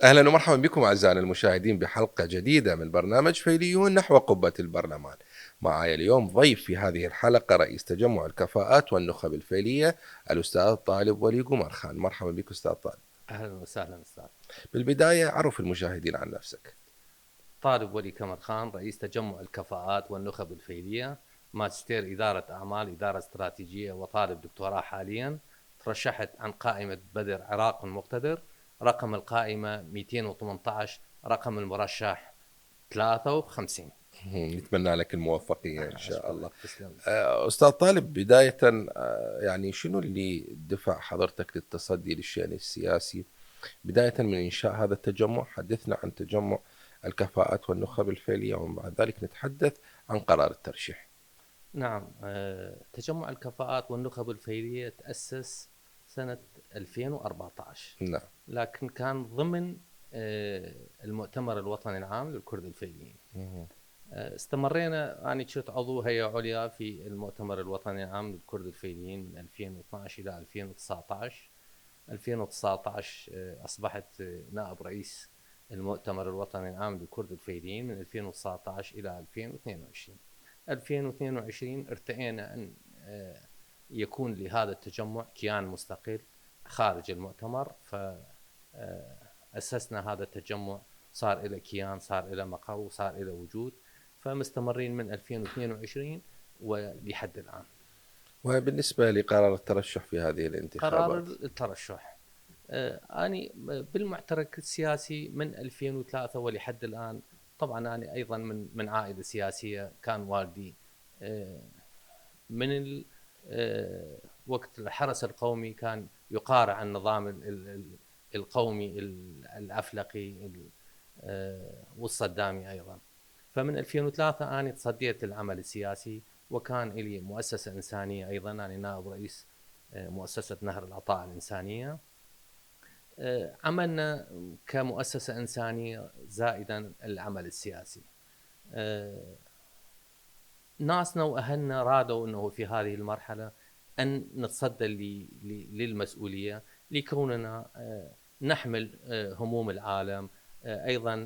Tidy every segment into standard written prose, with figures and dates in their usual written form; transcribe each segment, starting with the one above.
أهلا ومرحبا بكم أعزائنا المشاهدين بحلقة جديدة من برنامج فيليون نحو قبة البرلمان. معي اليوم ضيف في هذه الحلقة رئيس تجمع الكفاءات والنخب الفيلية الأستاذ طالب ولي قمر خان. مرحبا بك أستاذ طالب. أهلا وسهلا أستاذ. بالبداية عرف المشاهدين عن نفسك. طالب ولي كمر خان، رئيس تجمع الكفاءات والنخب الفيلية، ماجستير إدارة أعمال، إدارة استراتيجية، وطالب دكتوراه حاليا. ترشحت عن قائمة بدر عراق مقتدر، رقم القائمة 218، رقم المرشح 53. نتمنى لك الموفقية إن شاء الله. أشكرك، تسلم. أستاذ طالب، بداية يعني شنو اللي دفع حضرتك للتصدي للشأن السياسي؟ بداية من إنشاء هذا التجمع، حدثنا عن تجمع الكفاءات والنخب الفعلية، ومن بعد ذلك نتحدث عن قرار الترشيح. نعم، تجمع الكفاءات والنخب الفيلية تأسس سنة 2014، نعم. لكن كان ضمن المؤتمر الوطني العام للكرد الفيليين. مهم. استمرينا، أنا كنت عضو هيئة عليا في المؤتمر الوطني العام للكرد الفيليين من 2012 إلى 2019. 2019 أصبحت نائب رئيس المؤتمر الوطني العام للكرد الفيليين من 2019 إلى 2022. 2022 ارتئينا أن يكون لهذا التجمع كيان مستقل خارج المؤتمر، فأسسنا هذا التجمع، صار إلى كيان، صار إلى مقر، صار إلى وجود، فمستمرين من 2022 ولحد الآن. وبالنسبة لقرار الترشح في هذه قرار الانتخابات. الترشح، أنا بالمعترك السياسي من 2003 ولحد الآن. طبعا أنا أيضا من عائلة سياسية، كان والدي من وقت الحرس القومي كان يقارع النظام القومي الأفلقي والصدامي أيضا. فمن 2003 أنا تصديت للعمل السياسي، وكان لي مؤسسة إنسانية أيضا، أنا نائب رئيس مؤسسة نهر العطاء الإنسانية. عملنا كمؤسسة إنسانية زائدا العمل السياسي. ناسنا وأهلنا رادوا أنه في هذه المرحلة أن نتصدى للمسؤولية، لكوننا نحمل هموم العالم. أيضا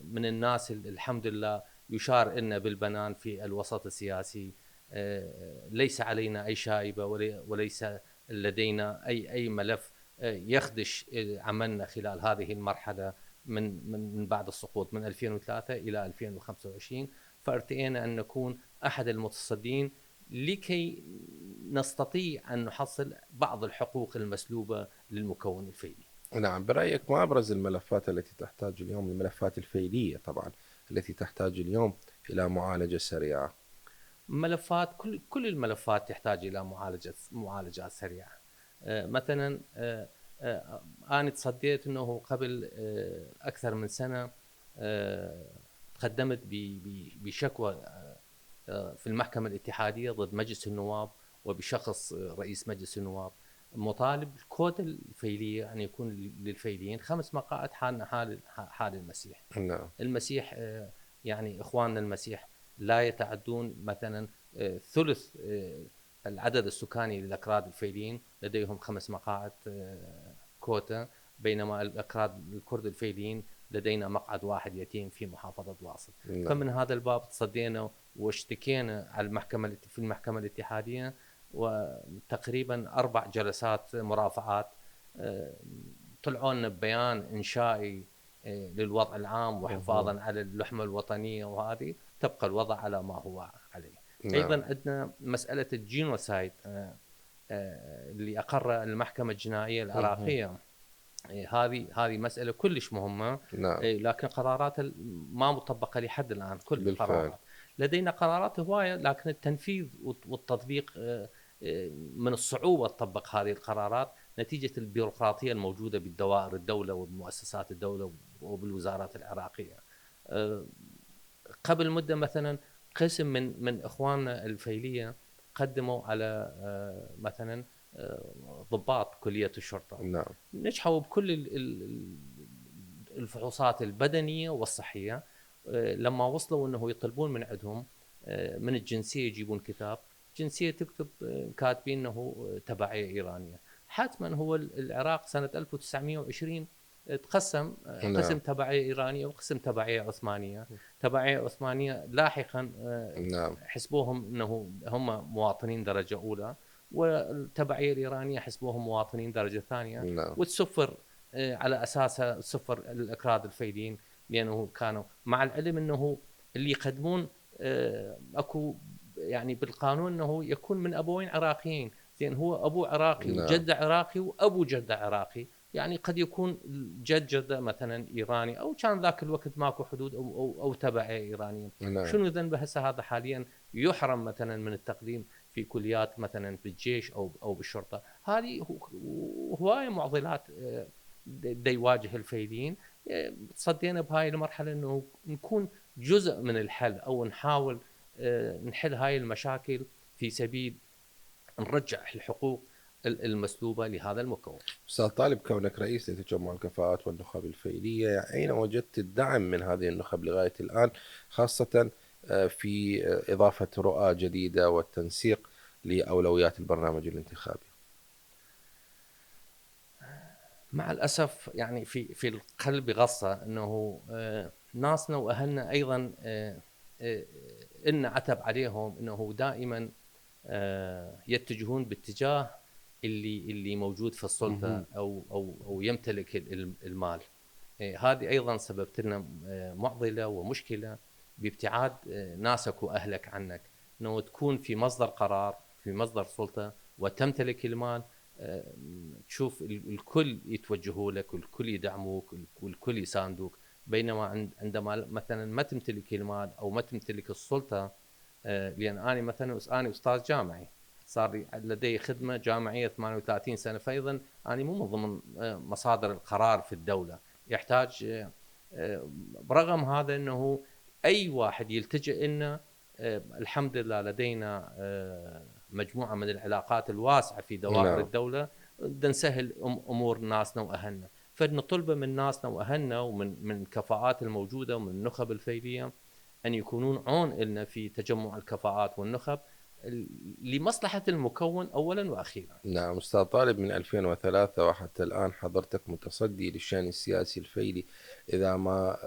من الناس الحمد لله يشار لنا بالبنان في الوسط السياسي. ليس علينا أي شائبة، وليس لدينا أي ملف يخدش عملنا خلال هذه المرحلة من بعد السقوط من 2003 إلى 2025. فارتئينا أن نكون أحد المتصدين لكي نستطيع أن نحصل بعض الحقوق المسلوبة للمكون الفيلي. نعم، برأيك ما أبرز الملفات التي تحتاج اليوم، الملفات الفيلية طبعا، التي تحتاج اليوم إلى معالجة سريعة؟ ملفات، كل الملفات تحتاج إلى معالجات سريعة. مثلا أنا تصديت أنه قبل أكثر من سنة تقدمت بشكوى في المحكمة الاتحادية ضد مجلس النواب، وبشخص رئيس مجلس النواب، مطالب الكوتا الفيلية أن يكون للفيليين 5 مقاعد حالنا حال المسيح. نعم. المسيح يعني إخواننا المسيح لا يتعدون مثلا ثلث العدد السكاني للأكراد الفيليين، لديهم 5 مقاعد كوتا، بينما الأكراد الكرد الفيليين لدينا مقعد واحد يتيم في محافظة واصل. نعم. فمن هذا الباب تصدينا واشتكينا على في المحكمة الاتحادية، وتقريبا 4 جلسات مرافعات. طلعوا لنا ببيان إنشائي للوضع العام مهم. وحفاظا على اللحمة الوطنية، وهذه تبقى الوضع على ما هو عليه. أيضا نعم. عندنا مسألة الجينوسايد اللي أقر المحكمة الجنائية مهم. العراقية. هذه مسألة كلش مهمة، نعم. لكن قرارات ما مطبقة لحد الآن. كل بالفعل. القرارات لدينا قرارات هواية، لكن التنفيذ والتطبيق من الصعوبة تطبق هذه القرارات نتيجة البيروقراطية الموجودة بالدوائر الدولة وبمؤسسات الدولة وبالوزارات العراقية. آه، قبل مدة مثلا قسم من إخواننا الفيلية قدموا على مثلا ضباط كلية الشرطة، نعم. نجحوا بكل الفحوصات البدنية والصحية. لما وصلوا أنه يطلبون من عندهم من الجنسية، يجيبون كتاب جنسية، تكتب كاتبين أنه تبعية إيرانية. حتما هو العراق سنة 1920 تقسم قسم نعم. تبعية إيرانية وقسم تبعية عثمانية. تبعية عثمانية لاحقا نعم. حسبوهم أنه هم مواطنين درجة أولى، والتبعية الإيرانية حسبوهم مواطنين درجة ثانية، نعم. وتسفر على أساسها سفر الأكراد الفيليين، لأنه كانوا مع العلم أنه اللي يقدمون أكو يعني بالقانون أنه يكون من أبوين عراقيين، زين هو أبو عراقي نعم. وجده عراقي وأبو جده عراقي، يعني قد يكون جد جده مثلا إيراني، أو كان ذاك الوقت ماكو حدود أو تبعية إيرانية. نعم. شنو ذنبه هسه هذا حاليا يحرم مثلا من التقديم في كليات مثلا بالجيش او بالشرطه؟ هذه هوايه معضلات دا يواجه الفيليين. تصدينا بهاي المرحله انه نكون جزء من الحل، او نحاول نحل هاي المشاكل في سبيل نرجع الحقوق المسلوبه لهذا المكون. أستاذ طالب، كونك رئيس لتجمع الكفاءات والنخب الفيلية، أين وجدت الدعم من هذه النخب لغاية الآن، خاصة في إضافة رؤى جديدة والتنسيق لأولويات البرنامج الانتخابي؟ مع الاسف يعني في القلب غصه انه ناسنا واهلنا ايضا ان عتب عليهم انه دائما يتجهون باتجاه اللي موجود في السلطه او يمتلك المال. هذه ايضا سببت لنا معضله ومشكله بابتعاد ناسك واهلك عنك، انه تكون في مصدر قرار، في مصدر سلطه وتمتلك المال، تشوف الكل يتوجهوا لك والكل يدعموك والكل يساندوك، بينما عندما مثلا ما تمتلك المال او ما تمتلك السلطه. لان انا مثلا انا استاذ جامعي، صار لدي خدمه جامعيه 38 سنه، فايضا انا مو من ضمن مصادر القرار في الدوله. يحتاج برغم هذا انه اي واحد يلتجئ لنا. الحمد لله لدينا مجموعه من العلاقات الواسعه في دوائر نعم. الدوله، بدنا نسهل امور ناسنا واهلنا، فنطلب من ناسنا واهلنا ومن الكفاءات الموجوده ومن النخب الفيليه ان يكونون عون لنا في تجمع الكفاءات والنخب لمصلحه المكون اولا واخيرا. نعم أستاذ طالب، من 2003 وحتى الآن حضرتك متصدي للشأن السياسي الفيلي. إذا ما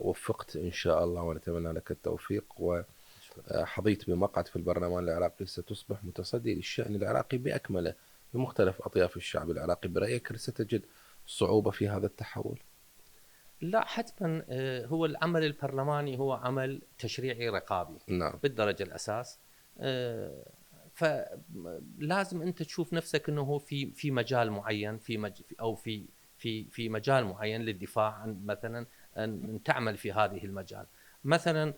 وفقت إن شاء الله، ونتمنى لك التوفيق، وحظيت بمقعد في البرلمان العراقي، ستصبح متصدي للشأن العراقي بأكمله بمختلف أطياف الشعب العراقي. برأيك هل ستجد صعوبة في هذا التحول؟ لا حتما. هو العمل البرلماني هو عمل تشريعي رقابي نعم. بالدرجه الاساس. فلازم انت تشوف نفسك انه في مجال معين، او في مجال معين للدفاع عن مثلا ان تعمل في هذه المجال مثلا.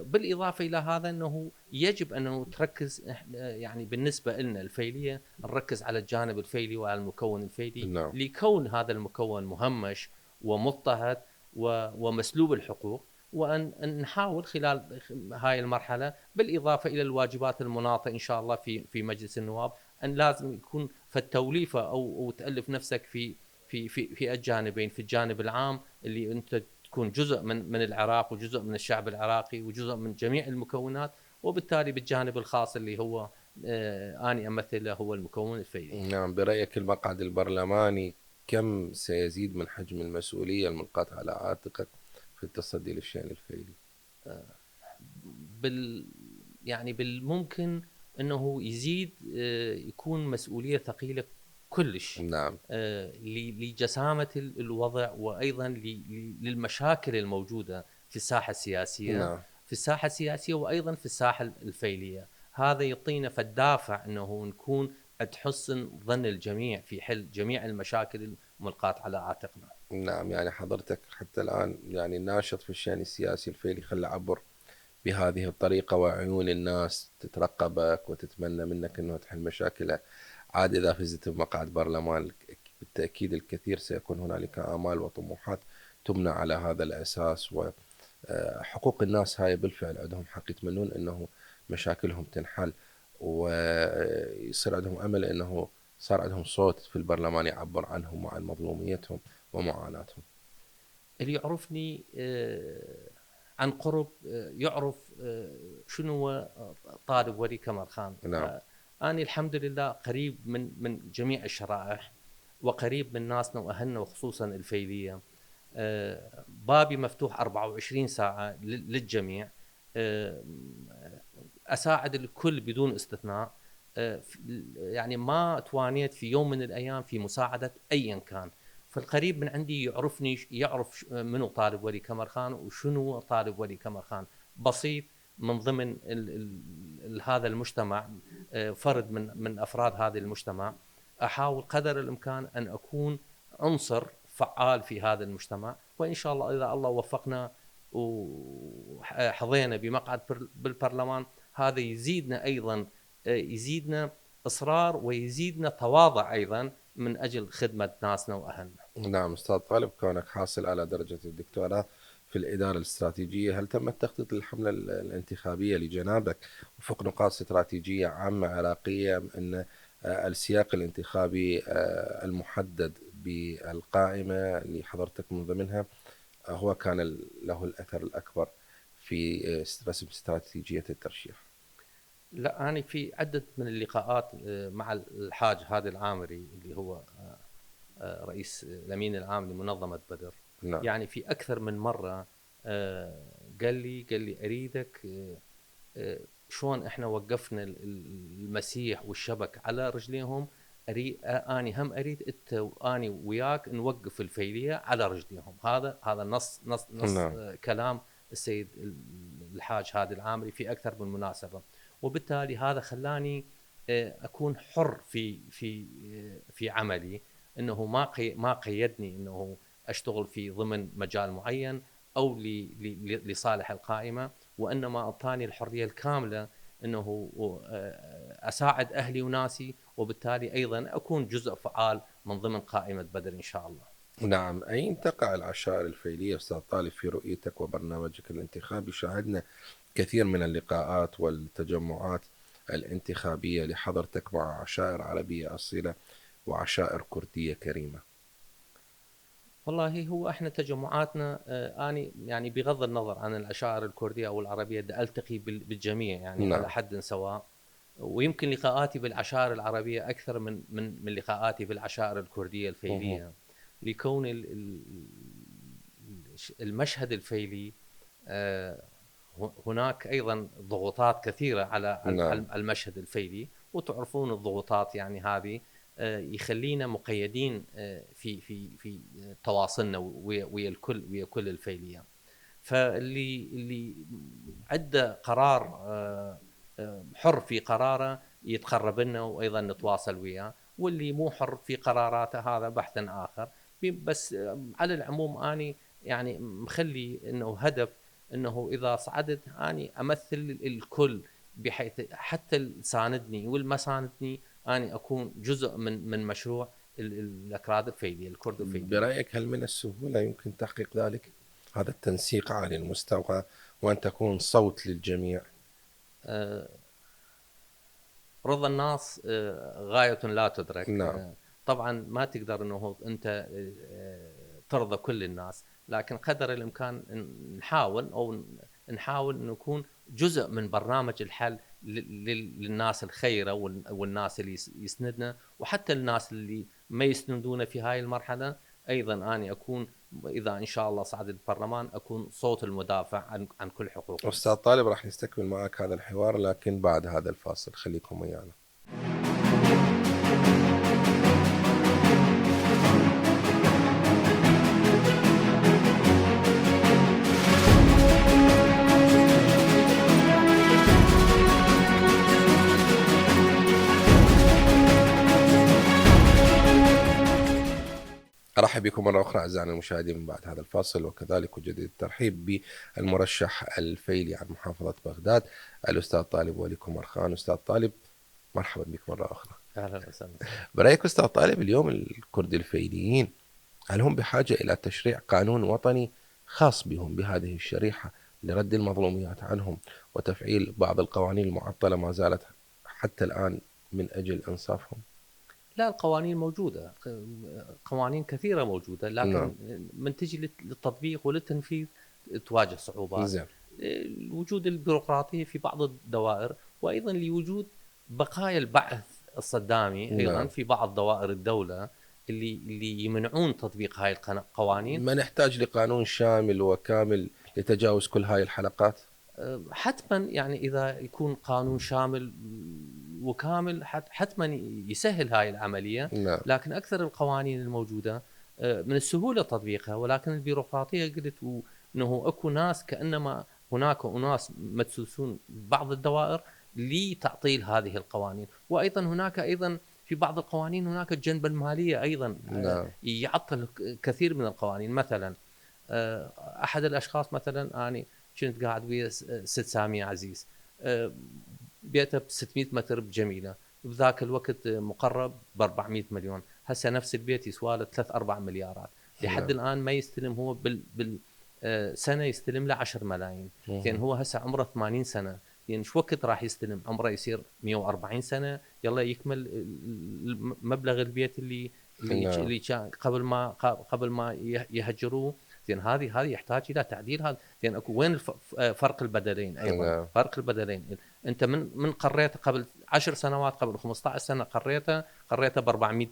بالاضافه الى هذا انه يجب انه تركز يعني بالنسبه لنا الفيليه نركز على الجانب الفيلي وعلى المكون الفيلي، نعم. لكون هذا المكون مهمش ومضطهد ومسلوب الحقوق، وان نحاول خلال هاي المرحله بالاضافه الى الواجبات المناطه ان شاء الله في مجلس النواب، ان لازم يكون في التوليفه او تالف نفسك في الجانبين، في الجانب العام اللي انت تكون جزء من العراق وجزء من الشعب العراقي وجزء من جميع المكونات، وبالتالي بالجانب الخاص اللي هو اني امثله هو المكون الفيلي. نعم. برأيك المقعد البرلماني كم سيزيد من حجم المسؤولية الملقاة على عاتقك في التصدي للشأن الفيلي؟ بال يعني بالممكن انه يزيد يكون مسؤوليه ثقيله كلش نعم. لجسامه الوضع، وايضا للمشاكل الموجوده في الساحه السياسيه، نعم. وايضا في الساحه الفيليه. هذا يعطينا فالدافع انه نكون تحسن ظن الجميع في حل جميع المشاكل الملقاة على عاتقنا. نعم. يعني حضرتك حتى الآن يعني ناشط في الشأن السياسي الفيلي، خل عبر بهذه الطريقة وعيون الناس تترقبك وتتمنى منك أنه تحل مشاكلها. عاد إذا فزت بمقعد برلمان بالتأكيد الكثير سيكون هنالك آمال وطموحات تبنى على هذا الأساس، وحقوق الناس هاي بالفعل عندهم حق يتمنون أنه مشاكلهم تنحل، ويصير عندهم أمل أنه صار عندهم صوت في البرلمان يعبر عنهم وعن مظلوميتهم ومعاناتهم. اللي يعرفني عن قرب يعرف شنو هو طالب ولي كمال خان. نعم. أنا الحمد لله قريب من جميع الشرائح. وقريب من ناسنا وأهلنا وخصوصا الفيلية. بابي مفتوح 24 ساعة للجميع. أساعد الكل بدون استثناء. يعني ما توانيت في يوم من الأيام في مساعدة أيا كان. فالقريب من عندي يعرفني، يعرف منو طالب ولي كمرخان وشنو طالب ولي كمرخان. بسيط من ضمن هذا المجتمع، فرد من أفراد هذا المجتمع. أحاول قدر الإمكان أن أكون عنصر فعال في هذا المجتمع، وإن شاء الله إذا الله وفقنا وحظينا بمقعد بالبرلمان، هذا يزيدنا أيضا، يزيدنا إصرار ويزيدنا تواضع أيضا من أجل خدمة ناسنا وأهلنا. نعم أستاذ طالب، كونك حاصل على درجة الدكتوراه في الإدارة الاستراتيجية، هل تم التخطيط للحملة الانتخابية لجنابك وفق نقاط استراتيجية عامة عراقية، أن السياق الانتخابي المحدد بالقائمة اللي حضرتك من ضمنها هو كان له الأثر الأكبر في رسم استراتيجية الترشيح؟ لا، أنا في عدة من اللقاءات مع الحاج هادي العامري اللي هو رئيس الأمين العام لمنظمة بدر. نعم. يعني في أكثر من مرة قال لي أريدك، شلون إحنا وقفنا المسيح والشبك على رجليهم، أني هم أريد أنت وأني وياك نوقف الفيلية على رجليهم. هذا نص نعم. كلام السيد الحاج هادي العامري في أكثر من مناسبة. وبالتالي هذا خلاني أكون حر في عملي، انه ما قيدني انه اشتغل في ضمن مجال معين او لصالح القائمه، وانما اعطاني الحريه الكامله انه اساعد اهلي وناسي، وبالتالي ايضا اكون جزء فعال من ضمن قائمه بدر ان شاء الله. نعم. أين تقع العشائر الفيلية أستاذ طالب في رؤيتك وبرنامجك الانتخابي؟ شاهدنا كثير من اللقاءات والتجمعات الانتخابية لحضرتك مع عشائر عربية أصيلة وعشائر كردية كريمة. والله هو احنا تجمعاتنا، اني يعني بغض النظر عن العشائر الكرديه او العربيه التقي بالجميع يعني نعم. على حد سواء. ويمكن لقاءاتي بالعشائر العربيه اكثر من لقاءاتي بالعشائر الكرديه الفيليه، لكون المشهد الفيلي هناك ايضا ضغوطات كثيره على نعم. المشهد الفيلي، وتعرفون الضغوطات يعني هذه يخلينا مقيدين في تواصلنا ويا كل الفيلية. فاللي عنده قرار حر في قراره يتقرب لنا وايضا نتواصل وياه، واللي مو حر في قراراته هذا بحث اخر. بس على العموم اني يعني مخلي انه هدف انه اذا صعدت اني امثل الكل، بحيث حتى اللي ساندني واللي ما ساندني اني اكون جزء من مشروع الاكراد الفيلي الكرد الفيلي. برأيك هل من السهولة يمكن تحقيق ذلك، هذا التنسيق عالي المستوى وأن تكون صوت للجميع؟ رضا الناس غاية لا تدرك. نعم. طبعا ما تقدر انه انت ترضى كل الناس، لكن قدر الامكان نحاول نكون جزء من برنامج الحل للناس الخيره والناس اللي يسندنا، وحتى الناس اللي ما يسندونا في هاي المرحله. ايضا اني اكون اذا ان شاء الله صعد البرلمان اكون صوت المدافع عن كل حقوق. أستاذ طالب، راح نستكمل معك هذا الحوار لكن بعد هذا الفاصل، خليكم ويانا. أرحب بكم مرة أخرى أعزائنا المشاهدين من بعد هذا الفاصل، وكذلك أجدد الترحيب بالمرشح الفيلي عن محافظة بغداد الأستاذ طالب ولي كمرخان. أستاذ طالب، مرحبا بك مرة أخرى. أهلا وسهلا. برأيك أستاذ طالب، اليوم الكرد الفيليين هل هم بحاجة إلى تشريع قانون وطني خاص بهم بهذه الشريحة لرد المظلوميات عنهم وتفعيل بعض القوانين المعطلة ما زالت حتى الآن من أجل إنصافهم؟ لا، القوانين موجودة، قوانين كثيرة موجودة، لكن نعم. من تجي للتطبيق وللتنفيذ تواجه صعوبات. زين. وجود البيروقراطية في بعض الدوائر، وأيضا لوجود بقايا البعث الصدامي أيضا نعم. في بعض دوائر الدولة، اللي يمنعون تطبيق هاي القوانين. ما نحتاج لقانون شامل وكامل لتجاوز كل هاي الحلقات؟ حتما يعني اذا يكون قانون شامل وكامل حتما يسهل هاي العمليه. نعم. لكن اكثر القوانين الموجوده من السهوله تطبيقها، ولكن البيروقراطيه قلت انه اكو ناس كانما هناك اناس مدسوسون بعض الدوائر لتعطيل هذه القوانين. وايضا هناك ايضا في بعض القوانين هناك الجنبه الماليه ايضا نعم. يعطل كثير من القوانين. مثلا احد الاشخاص مثلا اني كنت قاعد ويا ست سامية عزيز، بيته ب 600 متر بجميله، بذاك الوقت مقرب ب 400 مليون. هسه نفس البيت يسوى له 3-4 مليارات. لحد الان ما يستلم هو سنه يستلم له 10 ملايين. زين هو هسه عمره 80 سنه، يعني شو وقت راح يستلم؟ عمره يصير 140 سنه يلا يكمل مبلغ البيت اللي كان قبل ما يهجروه. زين هذه يحتاج الى تعديل. هذا زين اكو وين فرق البدلين ايضا. فرق البدلين انت من قريته قبل 10 سنوات، قبل 15 سنه قريته ب 400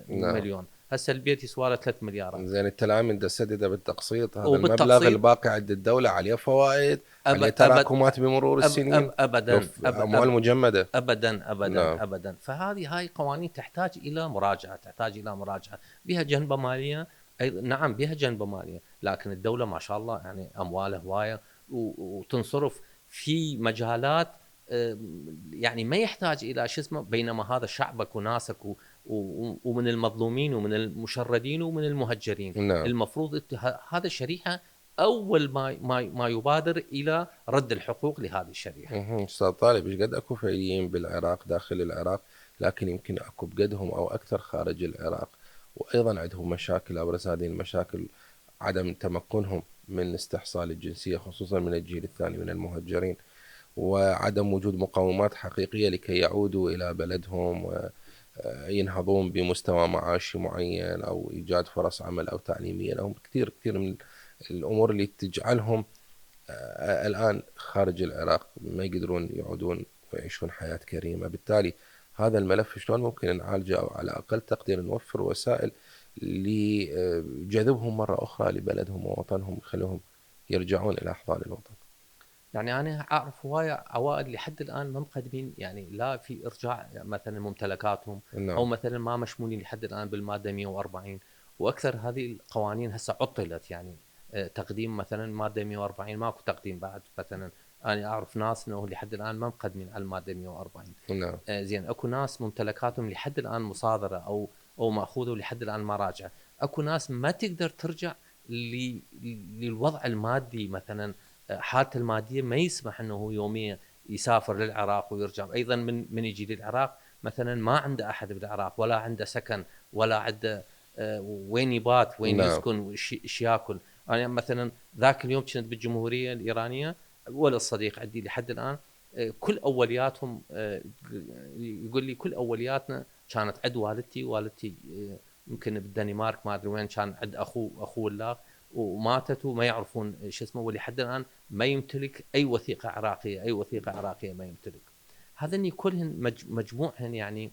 مليون، هسه البيت يسوى له 3 مليارات. زين انت الان من تسدده بالتقسيط، هذا المبلغ الباقي عند الدوله عليه فوائد، عليه تراكمات بمرور السنين، ابدا اموال مجمده. ابدا. هاي قوانين تحتاج الى مراجعه، بها جنبه ماليه أيضا. نعم بها جنبه ماليه، لكن الدوله ما شاء الله يعني اموالها هوايه وتنصرف في مجالات يعني ما يحتاج الى شو اسمه. بينما هذا شعبك وناسك ومن المظلومين ومن المشردين ومن المهجرين. نعم. المفروض هذا الشريحه اول ما يبادر الى رد الحقوق لهذه الشريحه. استاذ طالب، ايش قد اكو فعليين بالعراق داخل العراق، لكن يمكن اكو بقدهم او اكثر خارج العراق، وايضا عندهم مشاكل. ابرز هذه المشاكل عدم تمكنهم من استحصال الجنسيه، خصوصا من الجيل الثاني من المهجرين، وعدم وجود مقومات حقيقيه لكي يعودوا الى بلدهم وينهضون بمستوى معاشي معين او ايجاد فرص عمل او تعليميه لهم. كثير من الامور اللي تجعلهم الآن خارج العراق ما يقدرون يعودون ويعيشون حياة كريمة. بالتالي هذا الملف شلون ممكن نعالجه، أو على أقل تقدير نوفر وسائل لجذبهم مرة أخرى لبلدهم ووطنهم، يخليهم يرجعون إلى أحضان الوطن. يعني أنا أعرف هواية عوائل لحد الآن ما مقدمين يعني لا في إرجاع مثلا ممتلكاتهم. نعم. أو مثلا ما مشمولين لحد الآن بالمادة 140. وأكثر هذه القوانين هسه عطلت، يعني تقديم مثلا مادة 140 ماكو تقديم بعد. مثلا أنا أعرف ناس إنه لحد الآن ما مقدمين على المادة 140. نعم. زين أكو ناس ممتلكاتهم لحد الآن مصادرة أو مأخوذة ولحد الآن ما راجعة. أكو ناس ما تقدر ترجع للوضع المادي، مثلا حالته المادية ما يسمح أنه يوميا يسافر للعراق ويرجع. أيضا من يجي للعراق مثلا ما عنده أحد بالعراق، ولا عنده سكن، ولا عنده وين يبات، وين يسكن، وش ياكل. أنا يعني مثلا ذاك اليوم كنت بالجمهورية الإيرانية، ولا الصديق عندي لحد الآن كل أولياتهم يقول لي كل أولياتنا كانت عند والدتي يمكن بالدنمارك ما أدري وين، كان عند أخوه اللاغ وماتت وما يعرفون شو اسمه. ولحد الآن ما يمتلك أي وثيقة عراقية ما يمتلك. هذني كلهن مجموعهن يعني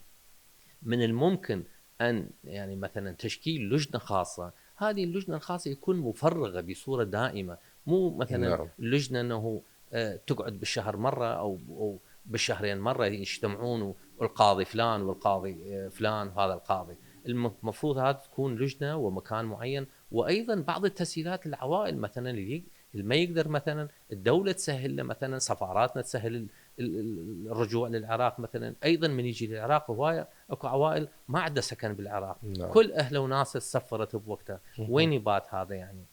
من الممكن أن يعني مثلا تشكيل لجنة خاصة. هذه اللجنة الخاصة يكون مفرغة بصورة دائمة، مو مثلا لجنة أنه تقعد بالشهر مرة أو بالشهرين مرة يجتمعون والقاضي فلان والقاضي فلان وهذا القاضي. المفروض هذا تكون لجنة ومكان معين. وأيضا بعض التسهيلات للعوائل، مثلا اللي ما يقدر مثلا الدولة تسهل له، مثلا سفاراتنا تسهل الرجوع للعراق. مثلا أيضا من يجي للعراق هواية أكو عوائل ما عنده سكن بالعراق. كل أهله وناسه سفرت بوقتها، وين يبات هذا يعني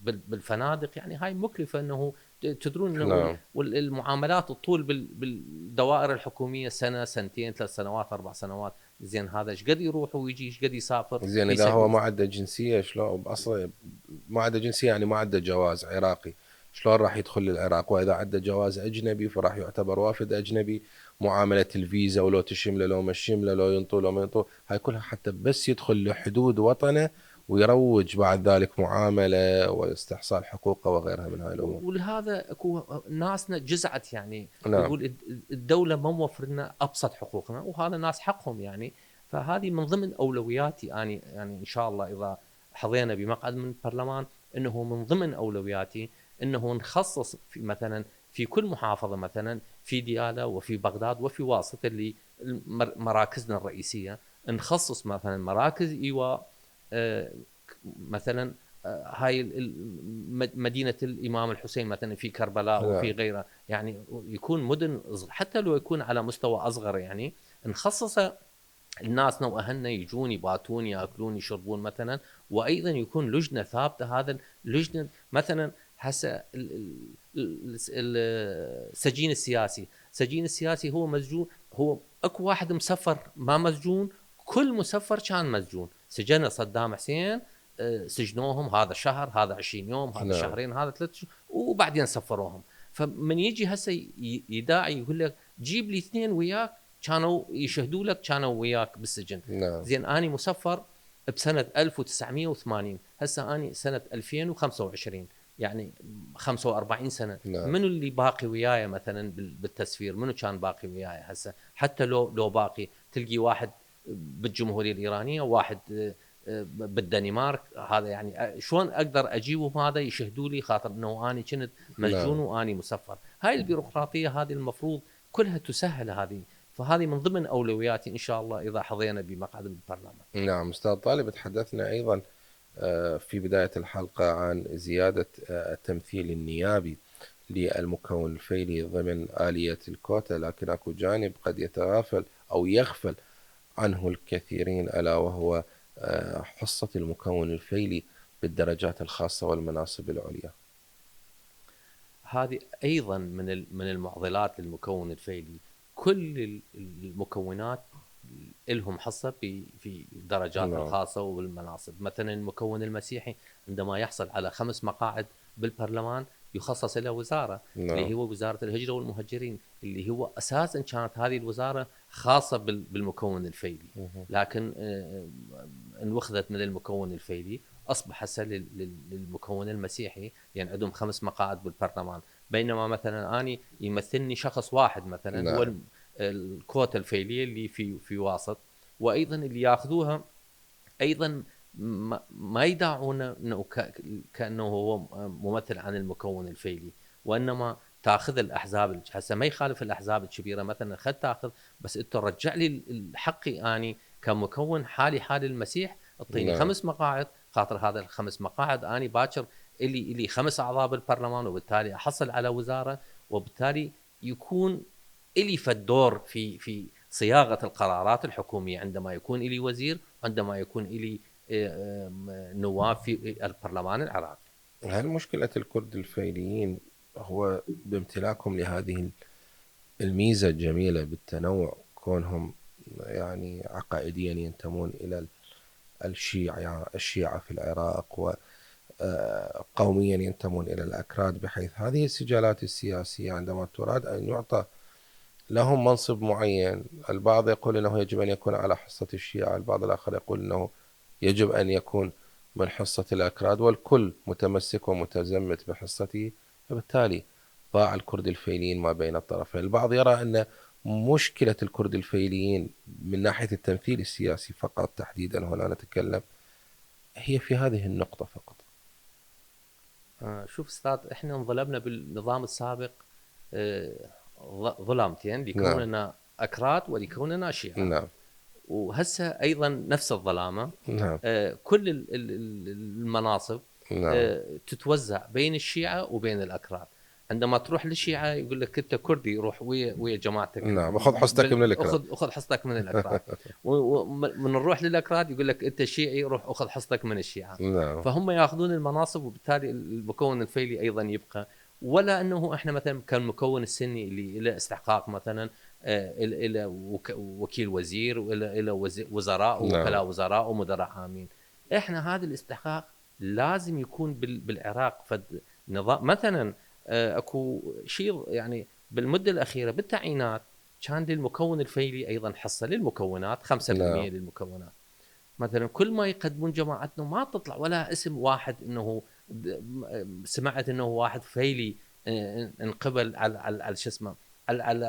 بالفنادق؟ يعني هاي مكلفة. أنه تدرون أنه والمعاملات الطول بالدوائر الحكومية سنة، سنتين، 3 سنوات، 4 سنوات. زين هذا ايش قد يروح ويجي، ايش قد يسافر. زين اذا هو ما عنده جنسيه شلون اصلا؟ ما عنده جنسيه يعني ما عنده جواز عراقي، شلون راح يدخل للعراق؟ واذا عنده جواز اجنبي فراح يعتبر وافد اجنبي. معامله الفيزا ولو تشمله لو ما تشمله، لو ينطوا لو ما ينطوا، هاي كلها حتى بس يدخل لحدود وطنه ويروج بعد ذلك معامله واستحصال حقوقه وغيرها من هاي الامور. ولهذا اكو ناسنا جزعت يعني نعم. يقول الدوله ما موفر لنا ابسط حقوقنا، وهذا الناس حقهم يعني. فهذه من ضمن اولوياتي اني، يعني ان شاء الله اذا حظينا بمقعد من البرلمان انه من ضمن اولوياتي انه نخصص في مثلا في كل محافظه، مثلا في دياله وفي بغداد وفي واسط اللي مراكزنا الرئيسيه، نخصص مثلا مراكز ايواء، مثلا هاي مدينه الامام الحسين مثلا في كربلاء وفي نعم. غيرها، يعني يكون مدن حتى لو يكون على مستوى اصغر، يعني نخصص الناسنا واهلنا يجون يباتون ياكلون يشربون مثلا، وايضا يكون لجنه ثابته. هذا اللجنه مثلا هسه السجين السياسي، السجين السياسي هو مسجون، هو اكو واحد مسفر ما مسجون، كل مسفر كان مسجون. سجن صدام حسين سجنوهم هذا شهر، هذا 20 يوم، هذا نعم. شهرين، هذا 3 شهور، وبعدين سفروهم. فمن يجي هسه يداعي يقول لك جيب لي اثنين وياك كانوا يشهدوا لك كانوا وياك بالسجن. نعم. زين اني مسفر بسنه 1980، هسه اني سنه 2025، يعني 45 سنه. نعم. منو اللي باقي وياي مثلا بالتسفير؟ منو كان باقي وياي هسه؟ حتى لو باقي تلقي واحد بالجمهوريه الايرانيه، واحد بالدنمارك، هذا يعني شلون اقدر اجيبهم هذا يشهدوا لي خاطر انه اني كنت مسجون نعم. واني مسفر؟ هاي البيروقراطيه هذه المفروض كلها تسهل هذه. فهذه من ضمن اولوياتي ان شاء الله اذا حظينا بمقعد بالبرلمان. نعم أستاذ طالب، تحدثنا أيضا في بداية الحلقة عن زيادة التمثيل النيابي للمكون الفيلي ضمن آلية الكوتا، لكن أكو جانب قد يتغافل أو يغفل عنه الكثيرين، ألا وهو حصة المكون الفيلي بالدرجات الخاصة والمناصب العليا. هذه ايضا من المعضلات للمكون الفيلي. كل المكونات لهم حصه في الدرجات نعم. الخاصه والمناصب. مثلا المكون المسيحي عندما يحصل على 5 مقاعد بالبرلمان يخصص له وزاره، اللي نعم. هو وزاره الهجره والمهجرين، اللي هو اساسا كانت هذه الوزاره خاصه بالمكون الفيلي، لكن انوخذت من المكون الفيلي، اصبح هسه للمكون المسيحي، يعني عندهم 5 مقاعد بالبرلمان. بينما مثلا اني يمثلني شخص واحد مثلا هو نعم. الكوتا الفيليه اللي في واسط، وايضا اللي ياخذوها ايضا ما يدعون انه كانه هو ممثل عن المكون الفيلي، وانما تاخذ الاحزاب. هسه ما يخالف الاحزاب الكبيره مثلا خد تاخذ، بس انت رجع لي حقي اني كمكون حالي حال المسيح، اعطيني نعم. 5 مقاعد، خاطر هذا ال5 مقاعد اني باكر اللي 5 اعضاء بالبرلمان، وبالتالي احصل على وزاره، وبالتالي يكون الي فد دور في صياغه القرارات الحكوميه عندما يكون الي وزير، عندما يكون الي نواب في البرلمان العراقي. هل مشكلة الكرد الفيليين هو بامتلاكهم لهذه الميزة الجميلة بالتنوع، كونهم يعني عقائديا ينتمون إلى الشيعة في العراق، وقوميا ينتمون إلى الأكراد، بحيث هذه السجالات السياسية عندما تراد أن يعطى لهم منصب معين، البعض يقول أنه يجب أن يكون على حصة الشيعة، البعض الآخر يقول أنه يجب أن يكون من حصة الأكراد، والكل متمسك ومتزمت بحصته، فبالتالي ضاع الكرد الفيليين ما بين الطرفين. البعض يرى أن مشكلة الكرد الفيليين من ناحية التمثيل السياسي فقط، تحديدا هنا نتكلم، هي في هذه النقطة فقط. شوف استاذ، احنا انظلمنا بالنظام السابق ظلامتين، نعم. لكوننا اكراد ولكوننا شيعه. نعم. وهسه ايضا نفس الظلامه. نعم. كل المناصب نعم. تتوزع بين الشيعه وبين الاكراد. عندما تروح للشيعه يقول لك انت كردي، روح ويا جماعتك، نعم، خذ حصتك من الأكراد. خذ حصتك من الاكراد. ومن نروح للاكراد يقول لك انت شيعي، روح خذ حصتك من الشيعه. نعم. فهم ياخذون المناصب، وبالتالي المكون الفيلي ايضا يبقى. ولا انه احنا مثلا كالمكون السني اللي له استحقاق مثلا الى وكيل وزير، والى وزراء نعم. ووكلاء وزراء ومدراء عامين. احنا هذا الاستحقاق لازم يكون بالعراق. فنظام مثلا اكو شيء يعني بالمده الاخيره بالتعيينات كان للمكون الفيلي ايضا حصه للمكونات 5% نعم. للمكونات. مثلا كل ما يقدمون جماعتنا ما تطلع ولا اسم واحد انه سمعت انه واحد فيلي انقبل على شو اسمه على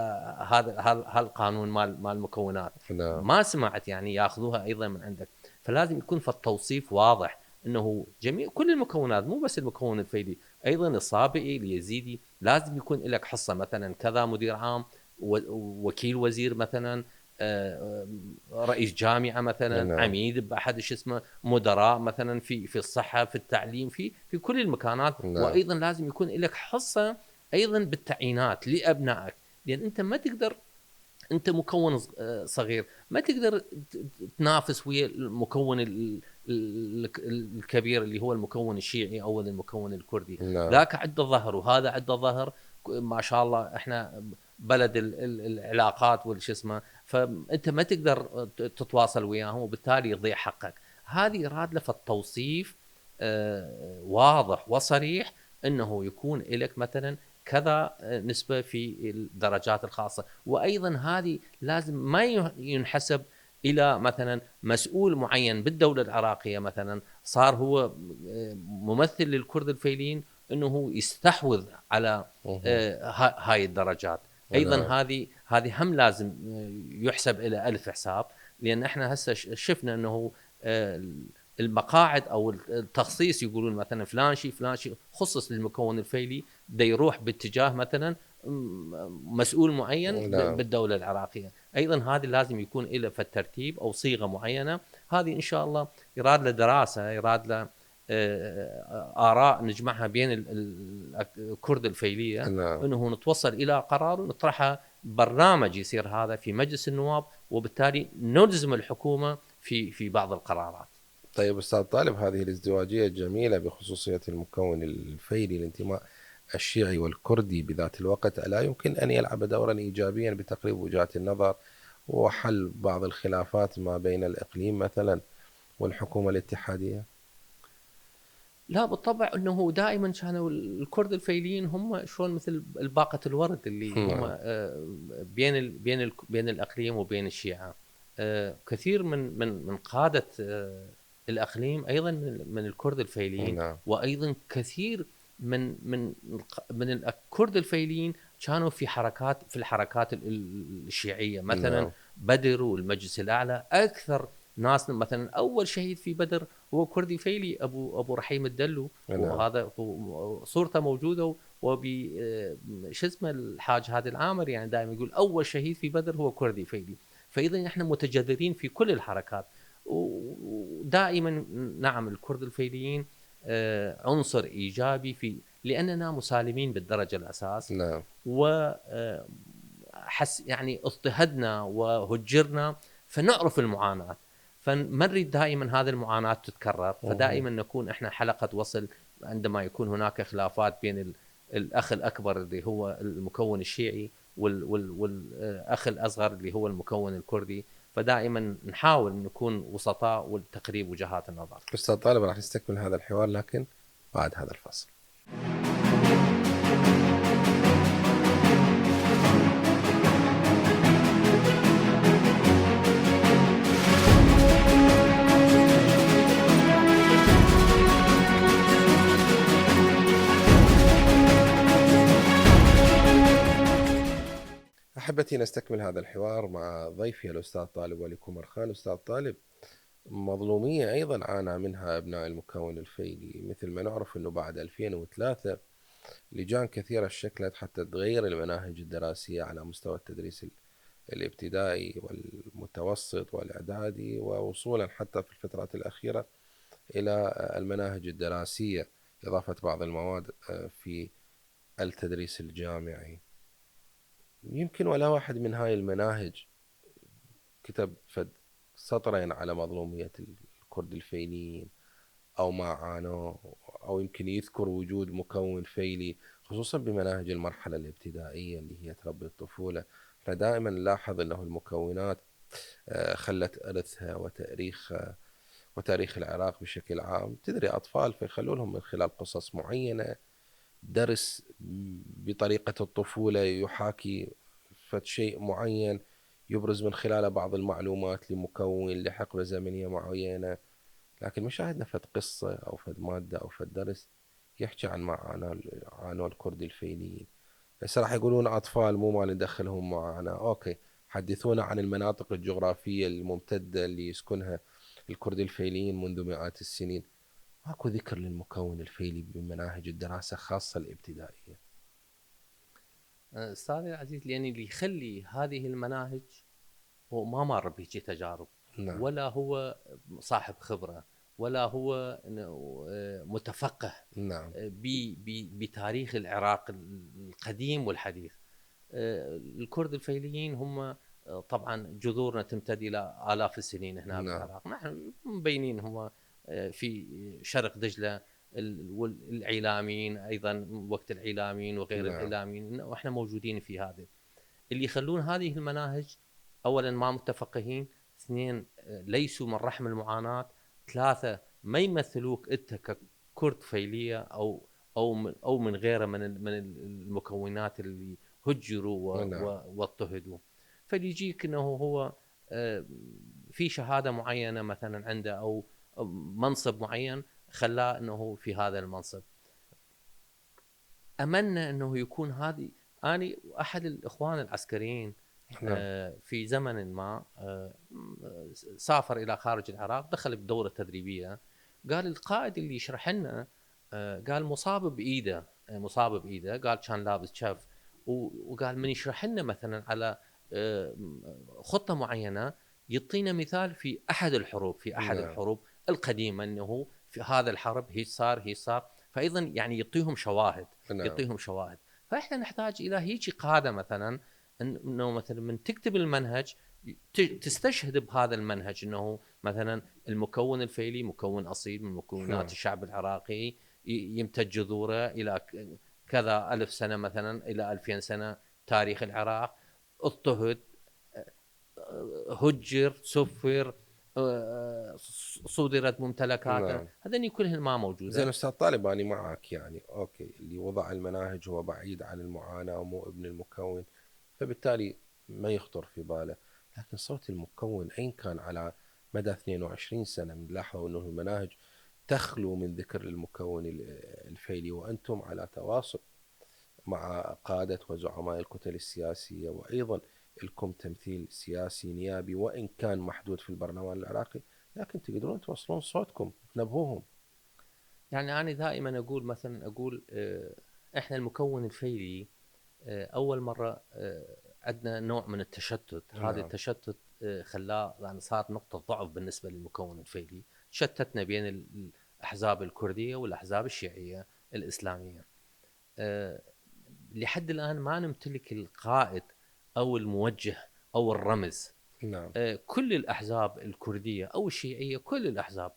هذا القانون مال المكونات. نعم. ما سمعت يعني ياخذوها ايضا من عندك. فلازم يكون في التوصيف واضح انه جميع كل المكونات، مو بس المكون الفيلي، ايضا الصابئي اليزيدي لازم يكون لك حصه، مثلا كذا مدير عام، وكيل وزير مثلا، رئيس جامعه مثلا، نعم. عميد باحد شو اسمه، مدراء مثلا في الصحه، في التعليم، في كل المكانات. نعم. وايضا لازم يكون لك حصه ايضا بالتعيينات لابنائك، لان انت ما تقدر، انت مكون صغير ما تقدر تنافس ويا المكون الكبير اللي هو المكون الشيعي او المكون الكردي. نعم. ذاك عنده ظهر وهذا عنده ظهر، ما شاء الله احنا بلد العلاقات والش اسمه، فانت ما تقدر تتواصل وياهم، وبالتالي يضيع حقك. هذه راد له في التوصيف واضح وصريح، انه يكون لك مثلا كذا نسبة في الدرجات الخاصة. وأيضا هذه لازم ما ينحسب إلى مثلا مسؤول معين بالدولة العراقية، مثلا صار هو ممثل للكرد الفيلين، أنه يستحوذ على هاي الدرجات. أيضا نعم. هذه هم لازم يحسب إلى ألف حساب، لأن احنا هسه شفنا أنه المقاعد او التخصيص يقولون مثلا فلان شيء خصص للمكون الفيلي، بده يروح باتجاه مثلا مسؤول معين نعم. بالدوله العراقيه. ايضا هذه لازم يكون له في الترتيب او صيغه معينه. هذه ان شاء الله يراد له دراسه، يراد له اراء نجمعها بين الكرد الفيليه، نعم. انه نتوصل الى قرار ونطرحه برنامج يصير هذا في مجلس النواب، وبالتالي نلزم الحكومه في بعض القرارات. طيب أستاذ طالب، هذه الازدواجية الجميلة بخصوصية المكون الفيلي، الانتماء الشيعي والكردي بذات الوقت، ألا يمكن أن يلعب دورا إيجابيا بتقريب وجهات النظر وحل بعض الخلافات ما بين الإقليم مثلا والحكومة الاتحادية؟ لا بالطبع، انه دائما كانوا الكرد الفيليين هم شلون مثل الباقة الورد اللي هم نعم. بين الاقليم وبين الشيعة. كثير من قادة الاقليم ايضا من الكرد الفيليين، نعم. وايضا كثير من الكرد الفيليين كانوا في الحركات الشيعية، مثلا نعم. بدر والمجلس الاعلى. اكثر ناس مثلا اول شهيد في بدر هو كردي فيلي، ابو رحيم الدلو، نعم. وهذا صورته موجوده. شو اسمه الحاج هادي العامر يعني دائما يقول اول شهيد في بدر هو كردي فيلي. فاذا احنا متجذرين في كل الحركات، ودائما نعم الكرد الفيليين عنصر ايجابي لاننا مسالمين بالدرجه الاساس. نعم. و يعني اضطهدنا وهجرنا، فنعرف المعاناه، فما نريد دائما هذه المعاناه تتكرر. فدائما نكون احنا حلقه وصل عندما يكون هناك خلافات بين الاخ الاكبر اللي هو المكون الشيعي والاخ الاصغر اللي هو المكون الكردي. فدائما نحاول نكون وسطاء وتقريب وجهات النظر. أستاذ طالب، راح نستكمل هذا الحوار لكن بعد هذا الفصل. أحبتي، نستكمل هذا الحوار مع ضيفي الأستاذ طالب ولي كومرخان. أستاذ طالب، مظلومية أيضا عانى منها أبناء المكون الفيلي، مثل ما نعرف أنه بعد 2003 لجان كثيرة شكلت حتى تغير المناهج الدراسية على مستوى التدريس الابتدائي والمتوسط والإعدادي، ووصولا حتى في الفترات الأخيرة إلى المناهج الدراسية، إضافة بعض المواد في التدريس الجامعي. يمكن ولا واحد من هاي المناهج كتب سطرين على مظلومية الكرد الفيليين أو ما عانوا، أو يمكن يذكر وجود مكون فيلي خصوصا بمناهج المرحلة الابتدائية اللي هي تربي الطفولة. فدائما نلاحظ أنه المكونات خلت إرثها وتاريخ العراق بشكل عام. تدري أطفال فيخلوا لهم من خلال قصص معينة درس بطريقة الطفولة يحاكي فد شيء معين، يبرز من خلاله بعض المعلومات لمكون لحقبة زمنية معينة. لكن مشاهدنا فد قصة أو فد مادة أو فد درس يحكي عن ما عانوا الكرد الفيليين. هسه راح يقولون أطفال مو ما ندخلهم معنا. أوكي، حدثونا عن المناطق الجغرافية الممتدة اللي يسكنها الكرد الفيليين منذ مئات السنين. ماكو ذكر للمكون الفيلي بمناهج الدراسة خاصة الابتدائية. استاذي العزيز، لان اللي يخلي هذه المناهج هو ما مر بهيجي تجارب، نعم. ولا هو صاحب خبره، ولا هو متفقه نعم. بتاريخ العراق القديم والحديث. الكرد الفيليين هم طبعا جذورنا تمتد الى الاف السنين هنا نعم. بالعراق. نحن مبينين هم في شرق دجله، والعيلاميين ايضا، وقت العيلاميين وغير نعم. العيلاميين، واحنا موجودين في هذه. اللي يخلون هذه المناهج اولا ما متفقهين، اثنين ليسوا من رحم المعاناه، ثلاثه ما يمثلوك انت ككرد فيليه او من غيره من المكونات اللي هجروا نعم. واضطهدوا. فليجيك انه هو في شهاده معينه مثلا عنده، او منصب معين خلاه انه في هذا المنصب. امنا انه يكون هذه. اني احد الاخوان العسكريين نعم. في زمن ما سافر الى خارج العراق، دخل بدوره تدريبيه. قال القائد اللي يشرح لنا، قال مصاب بايده، مصاب بايده، قال كان لابس شاف، وقال من يشرح لنا مثلا على خطه معينه، يعطينا مثال في احد الحروب، في احد نعم. الحروب القديمه، انه في هذا الحرب هي صار هي صار. فايضا يعني يعطيهم شواهد، نعم. يعطيهم شواهد. فاحنا نحتاج الى هيك قاده مثلا، انه مثلا من تكتب المنهج تستشهد بهذا المنهج، انه مثلا المكون الفيلي مكون اصيل من مكونات نعم. الشعب العراقي، يمتد جذوره الى كذا الف سنه، مثلا الى 2000 سنه. تاريخ العراق اضطهد، هجر، سفر، صدرت ممتلكاته، نعم. هذني كلهن ما زين موجوده. أستاذ طالب، أنا معك يعني. أوكي، اللي وضع المناهج هو بعيد عن المعاناة ومو ابن المكون، فبالتالي ما يخطر في باله. لكن صوت المكون أين كان على مدى 22 سنة؟ بنلاحظ أنه المناهج تخلو من ذكر المكون الفيلي، وأنتم على تواصل مع قادة وزعماء الكتل السياسية، وأيضا لكم تمثيل سياسي نيابي وإن كان محدود في البرلمان العراقي، لكن تقدرون توصلون صوتكم تنبهوهم. يعني انا دائما اقول، مثلا اقول احنا المكون الفيلي اول مره عندنا نوع من التشتت. هذا نعم. التشتت خلاه يعني صار نقطه ضعف بالنسبه للمكون الفيلي. شتتنا بين الاحزاب الكرديه والاحزاب الشيعيه الاسلاميه. آه، لحد الان ما نمتلك القائد او الموجه او الرمز. نعم. كل الاحزاب الكرديه او الشيعيه، كل الاحزاب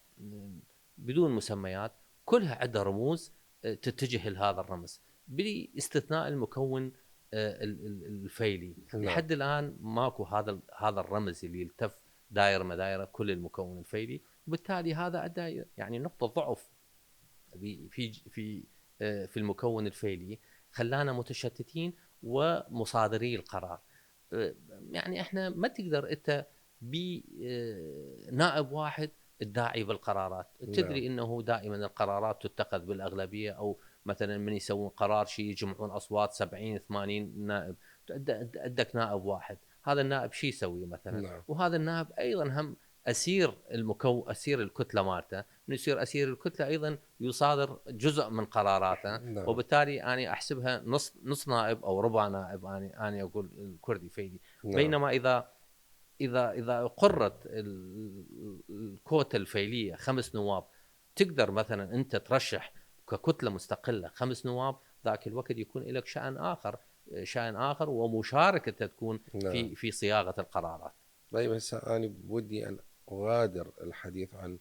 بدون مسميات، كلها عندها رموز تتجه لهذا الرمز، باستثناء المكون الفيلي. نعم. لحد الان ماكو هذا الرمز اللي يلتف دائره ما دائره كل المكون الفيلي. وبالتالي هذا ادى يعني نقطه ضعف في المكون الفيلي، خلانا متشتتين ومصادري القرار. يعني احنا ما تقدر انت بنائب واحد تداعي بالقرارات. نعم. تدري انه دائما القرارات تتخذ بالاغلبيه، او مثلا من يسوون قرار شيء يجمعون اصوات 70 80 نائب، عندك نائب واحد، هذا النائب شيء يسوي مثلا؟ نعم. وهذا النائب ايضا هم اسير الكتله مالته. من يصير اسير الكتله ايضا يصادر جزء من قراراته. نعم. وبالتالي انا احسبها نص نائب او ربع نائب. انا اقول الكردي فيدي. نعم. بينما اذا قرت الكوتا الفيليه 5 نواب، تقدر مثلا انت ترشح ككتله مستقله 5 نواب، ذاك الوقت يكون لك شأن اخر ومشاركه تكون نعم. في صياغه القرارات. طيب هسه أنا بودي أن أغادر الحديث عن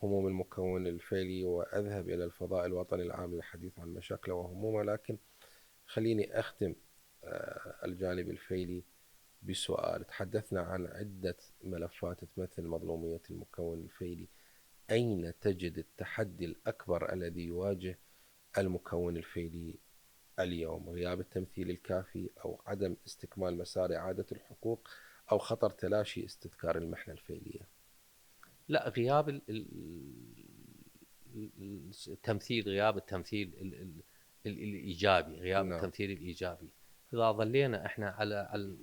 هموم المكون الفعلي وأذهب إلى الفضاء الوطني العام للحديث عن مشاكله وهمومه، لكن خليني أختم الجانب الفعلي بسؤال. تحدثنا عن عدة ملفات تمثل مظلومية المكون الفعلي. أين تجد التحدي الأكبر الذي يواجه المكون الفعلي اليوم؟ غياب التمثيل الكافي، أو عدم استكمال مسار إعادة الحقوق، أو خطر تلاشي استذكار المحنة الفعلية؟ لا، غياب التمثيل، غياب التمثيل الايجابي، غياب نعم. التمثيل الايجابي. اذا ظلينا احنا على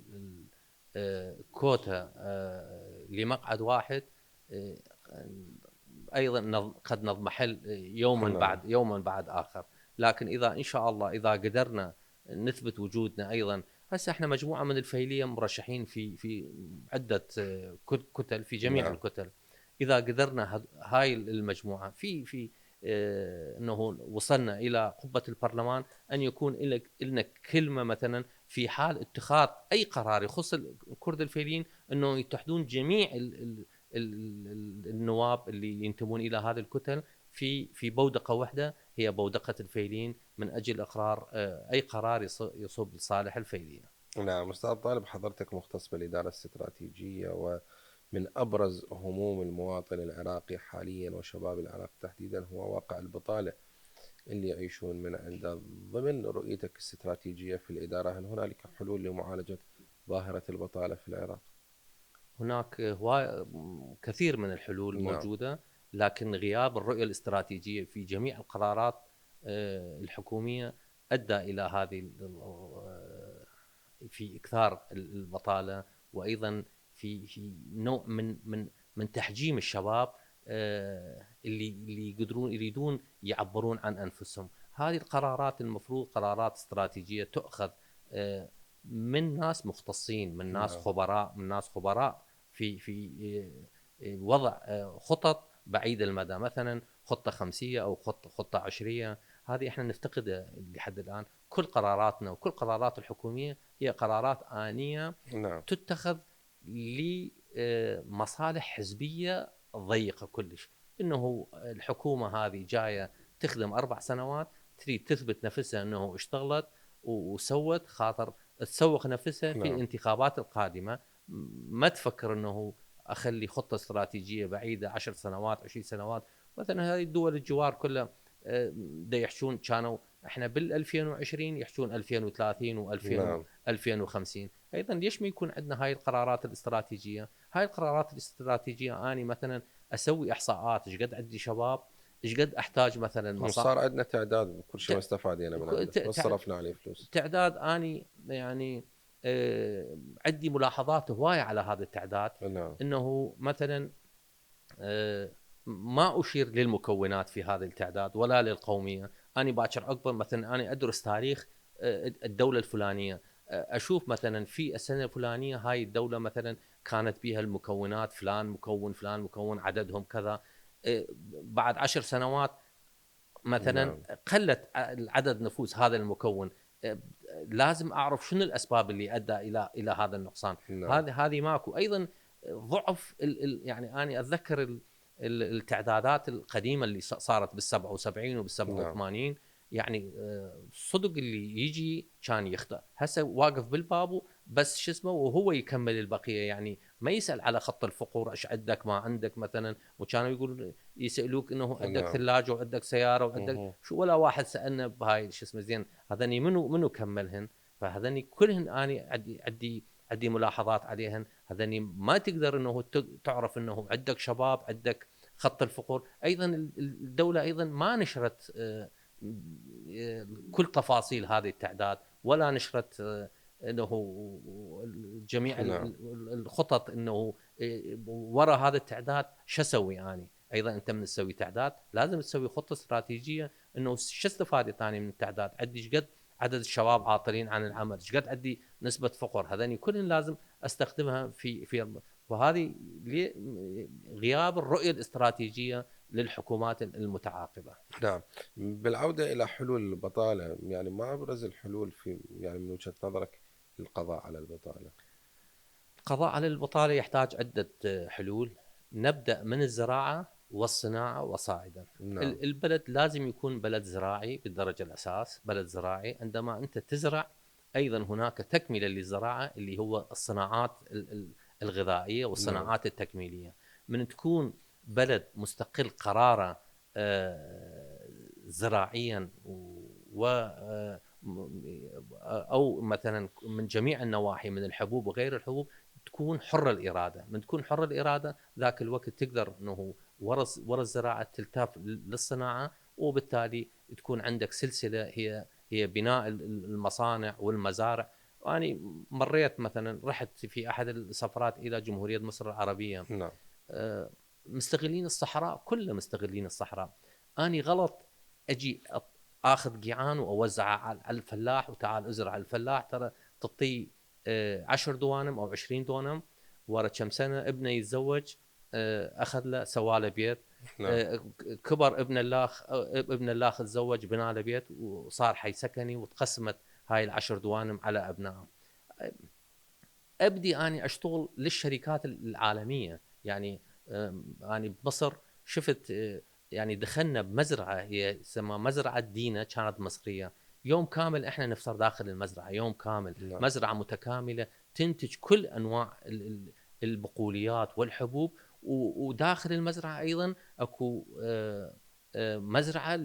كوتا لمقعد واحد، آه، ايضا قد نضمحل نعم. يوما بعد اخر. لكن اذا ان شاء الله اذا قدرنا نثبت وجودنا ايضا، هسه احنا مجموعه من الفيليه مرشحين في عده كتل في جميع نعم. الكتل. اذا قدرنا هاي المجموعه في انه وصلنا الى قبه البرلمان، ان يكون لنا كلمه مثلا في حال اتخاذ اي قرار يخص الكرد الفيليين، انه يتحدون جميع النواب اللي ينتمون الى هذه الكتل في بودقه واحده، هي بودقه الفيليين، من اجل اقرار اي قرار يصب لصالح الفيليين. نعم أستاذ طالب، حضرتك مختص بالإدارة الاستراتيجية، ومن أبرز هموم المواطن العراقي حاليا وشباب العراق تحديدا هو واقع البطالة اللي يعيشون من عنده. ضمن رؤيتك الاستراتيجية في الإدارة، هل هنالك حلول لمعالجة ظاهرة البطالة في العراق؟ هناك كثير من الحلول نعم. موجوده، لكن غياب الرؤيه الاستراتيجيه في جميع القرارات الحكوميه ادى الى هذه في اكثار البطاله، وايضا في نوع من تحجيم الشباب اللي يريدون يعبرون عن انفسهم. هذه القرارات المفروض قرارات استراتيجيه تؤخذ من ناس مختصين، من ناس نعم. خبراء، من ناس خبراء في وضع خطط بعيد المدى، مثلا خطه خمسيه او خطه عشريه. هذه احنا نفتقدها لحد الان. كل قراراتنا وكل قرارات الحكوميه هي قرارات آنية نعم. تتخذ لمصالح حزبية ضيقة كلش. إنه الحكومة هذه جاية تخدم 4 سنوات، تريد تثبت نفسها أنه اشتغلت وسوت، خاطر تسوق نفسها في نعم. الانتخابات القادمة. ما تفكر أنه أخلي خطة استراتيجية بعيدة 10 سنوات 20 سنوات. مثلا هذه الدول الجوار كلها دا يحشون، كانوا احنا بال 2020 يحشون 2030 نعم. و2050. ايضا ليش ما يكون عندنا هاي القرارات الاستراتيجيه؟ هاي القرارات الاستراتيجيه اني مثلا اسوي احصاءات ايش قد عندي شباب، ايش قد احتاج مثلا صار عندنا تعداد بكل شيء ما استفادينا من عنده، بس ت... صرفنا عليه فلوس. تعداد اني يعني عندي ملاحظات هوايه على هذا التعداد. نعم. انه مثلا آه، ما اشير للمكونات في هذا التعداد ولا للقوميه. اني باكر اكبر مثلا اني ادرس تاريخ الدوله الفلانيه، اشوف مثلا في السنه الفلانيه هاي الدوله مثلا كانت بها المكونات فلان مكون فلان مكون عددهم كذا. بعد 10 سنوات مثلا نعم. قلت عدد نفوس هذا المكون. لازم اعرف شنو الاسباب اللي ادى الى هذا النقصان. نعم. هذه ماكو. ايضا ضعف يعني انا اتذكر التعدادات القديمه اللي صارت بال77 نعم. وبال87. يعني صدق اللي يجي كان يخطئ، هسه واقف بالباب بس شو اسمه وهو يكمل البقيه. يعني ما يسال على خط الفقور ايش عندك ما عندك مثلا. وكانوا يقول يسالوك انه عندك نعم. ثلاجه وعندك سياره وعندك مه. شو، ولا واحد سالنا بهاي شو اسمه زين هذني منو كملهن. فهذني كلهن اني عندي ملاحظات عليهن. هذني ما تقدر انه تعرف انه عندك شباب عندك خط الفقر. ايضا الدوله ايضا ما نشرت كل تفاصيل هذه التعداد، ولا نشرت انه جميع نعم. الخطط، انه وراء هذا التعداد شو اسوي يعني. ايضا انت من تسوي تعداد لازم تسوي خطه استراتيجيه، انه شو استفادة ثاني من التعداد. عندي ايش قد عدد الشباب عاطلين عن العمل، ايش قد عندي نسبه فقر. هذني كلهم لازم استخدمها في وهذه غياب الرؤيه الاستراتيجيه للحكومات المتعاقبه. نعم. بالعودة إلى حلول البطالة، يعني ما أبرز الحلول في، يعني من وجهة نظرك، للقضاء على البطالة؟ القضاء على البطالة يحتاج عدة حلول. نبدأ من الزراعة والصناعة وصاعدا. نعم. البلد لازم يكون بلد زراعي بالدرجة الأساس. بلد زراعي عندما أنت تزرع، أيضا هناك تكملة للزراعة اللي هو الصناعات الغذائية نعم. والصناعات التكميلية. من تكون بلد مستقل قراره زراعيا أو مثلا من جميع النواحي من الحبوب وغير الحبوب، تكون حر الإرادة. من تكون حر الإرادة ذاك الوقت تقدر أنه ورا الزراعة تلتاف للصناعة، وبالتالي تكون عندك سلسلة هي بناء المصانع والمزارع. وأني مريت مثلا، رحت في أحد السفرات إلى جمهورية مصر العربية، نعم. مستغلين الصحراء، كله مستغلين الصحراء. أني غلط أجي آخذ قيعان وأوزعها على الفلاح، وتعال ازرع على الفلاح، ترى تعطيه 10 دوانم أو 20 دونم، ورا كم سنة ابنه يتزوج، أخذ له سواله بيت، نعم. كبر ابن الاخ تزوج، بنى له بيت وصار حي سكني، وتقسمت هاي العشر دوانم على ابنائه. ابدي اني اشتغل للشركات العالميه. يعني اني بمصر شفت، يعني دخلنا بمزرعه هي تسمى مزرعه دينا، كانت مصريه. يوم كامل احنا نفطر داخل المزرعه، يوم كامل، نعم. مزرعه متكامله تنتج كل انواع البقوليات والحبوب. وداخل المزرعه ايضا اكو مزرعه